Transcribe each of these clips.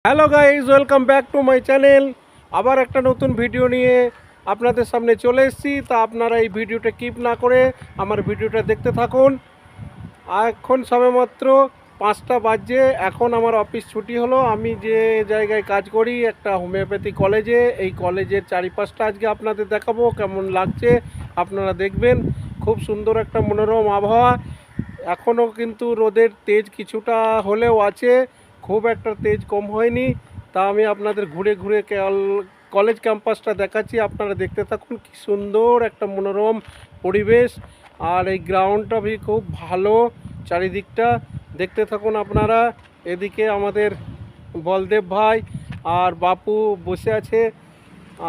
Hello guys, welcome back to my channel. আবার একটা নতুন ভিডিও নিয়ে আপনাদের সামনে চলে এসেছি। তা আপনারা এই ভিডিওটা কিপ না করে আমার ভিডিওটা দেখতে থাকুন। এখন সবেমাত্র 5টা বাজে। এখন আমার অফিস ছুটি হলো। আমি যে জায়গায় কাজ করি একটা হোমিওপ্যাথি কলেজে, এই কলেজের চারিপাশটা আজকে আপনাদের দেখাবো কেমন লাগছে। আপনারা দেখবেন, খুব সুন্দর একটা মনোরম আবহাওয়া। এখনও কিন্তু রোদের তেজ কিছুটা হলেও আছে, খুব একটা তেজ কম হয়নি। তা আমি আপনাদের ঘুরে ঘুরে কলেজ ক্যাম্পাসটা দেখাচ্ছি, আপনারা দেখতে থাকুন। কি সুন্দর একটা মনোরম পরিবেশ, আর এই গ্রাউন্ডটা ভি খুব ভালো। চারিদিকটা দেখতে থাকুন আপনারা। এদিকে আমাদের বলদেব ভাই আর বাপু বসে আছে,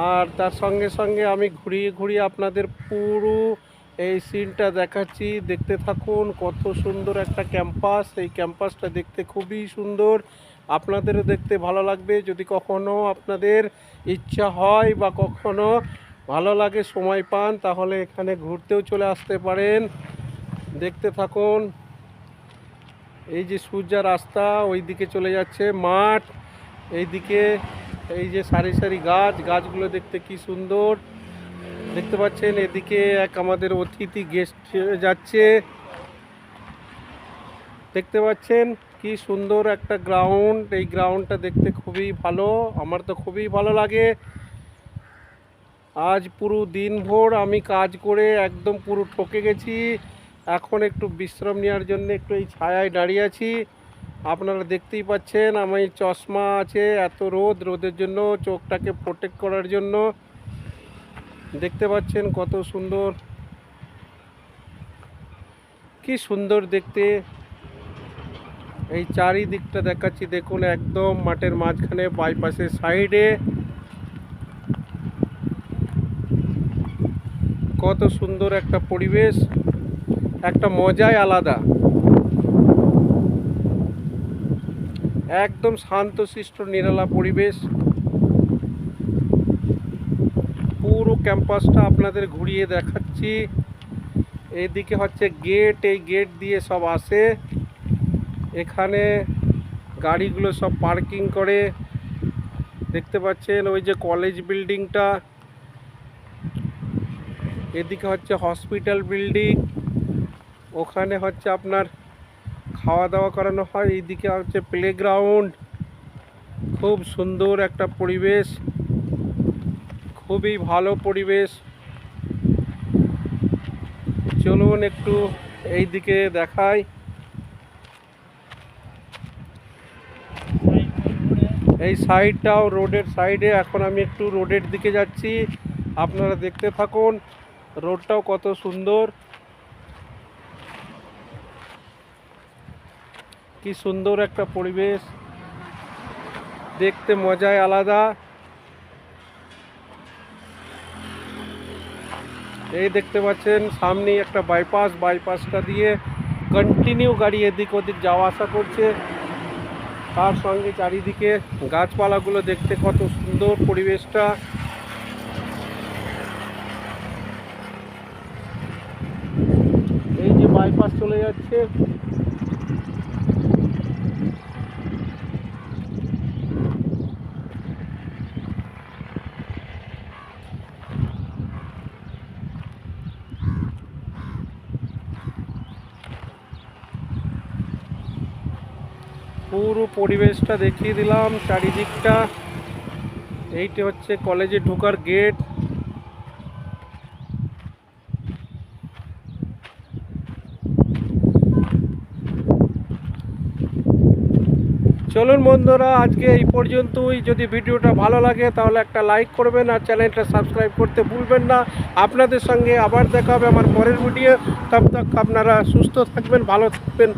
আর তার সঙ্গে সঙ্গে আমি ঘুরিয়ে ঘুরিয়ে আপনাদের পুরো এই সিনটা দেখাচ্ছি। দেখতে থাকুন, কত সুন্দর একটা ক্যাম্পাস। এই ক্যাম্পাসটা দেখতে খুবই সুন্দর, আপনাদেরও দেখতে ভালো লাগবে। যদি কখনো আপনাদের ইচ্ছা হয় বা কখনো ভালো লাগে, সময় পান, তাহলে এখানে ঘুরতেও চলে আসতে পারেন। দেখতে থাকুন। এই যে সূর্যা রাস্তা, ওই দিকে চলে যাচ্ছে মাঠ, এই দিকে এই যে সারি সারি গাছগুলো দেখতে কি সুন্দর দেখতে পাচ্ছেন। এদিকে এক আমাদের অতিথি গেস্ট যাচ্ছে, দেখতে পাচ্ছেন কি সুন্দর একটা গ্রাউন্ড। এই গ্রাউন্ডটা দেখতে খুবই ভালো, আমার তো খুবই ভালো লাগে। আজ পুরো দিনভর আমি কাজ করে একদম পুরো ঠকে গেছি। এখন একটু বিশ্রাম নেওয়ার জন্য একটু এই ছায়ায় দাঁড়িয়ে আছি। আপনারা দেখতেই পাচ্ছেন আমার চশমা আছে, এত রোদের জন্য চোখটাকে প্রোটেক্ট করার জন্য। দেখতে পাচ্ছেন কত সুন্দর, কি সুন্দর দেখতে। এই চারিদিকটা দেখাচ্ছি, দেখুন একদম মাঠের মাঝখানে বাইপাসের সাইডে কত সুন্দর একটা পরিবেশ, একটা মজাই আলাদা। একদম শান্তশিষ্ট নিরালা পরিবেশ। পুরো ক্যাম্পাসটা আপনাদের ঘুরিয়ে দেখাচ্ছি। এইদিকে হচ্ছে গেট, এই গেট দিয়ে সব আসে। এখানে গাড়িগুলো সব পার্কিং করে। দেখতে পাচ্ছেন ওই যে কলেজ বিল্ডিংটা, এদিকে হচ্ছে হসপিটাল বিল্ডিং, ওখানে হচ্ছে আপনার খাওয়া দাওয়া করানো হয়। এইদিকে হচ্ছে প্লেগ্রাউন্ড। খুব সুন্দর একটা পরিবেশ, খুবই ভালো পরিবেশ। চলুন একটু এই দিকে দেখাই। এই সাইডটাও রোডের সাইডে। এখন আমি একটু রোডের দিকে যাচ্ছি, আপনারা দেখতে থাকুন। রোডটাও কত সুন্দর, কি সুন্দর একটা পরিবেশ, দেখতে মজাই আলাদা। এই দেখতে পাচ্ছেন সামনেই একটা বাইপাসটা দিয়ে কন্টিনিউ গাড়ি এদিক ওদিক যাওয়া আসা করছে। তার সঙ্গে চারিদিকে গাছপালাগুলো দেখতে কত সুন্দর পরিবেশটা। এই যে বাইপাস চলে যাচ্ছে, পুরো পরিবেশটা দেখিয়ে দিলাম চারিদিকটা। এইটা হচ্ছে কলেজে ঢোকার গেট। চলুন বন্ধুরা, আজকে এই পর্যন্তই। যদি ভিডিওটা ভালো লাগে তাহলে একটা লাইক করবেন, আর চ্যানেলটা সাবস্ক্রাইব করতে ভুলবেন না। আপনাদের সঙ্গে আবার দেখা হবে আমার পরের ভিডিও। তব তক আপনারা সুস্থ থাকবেন, ভালো থাকবেন।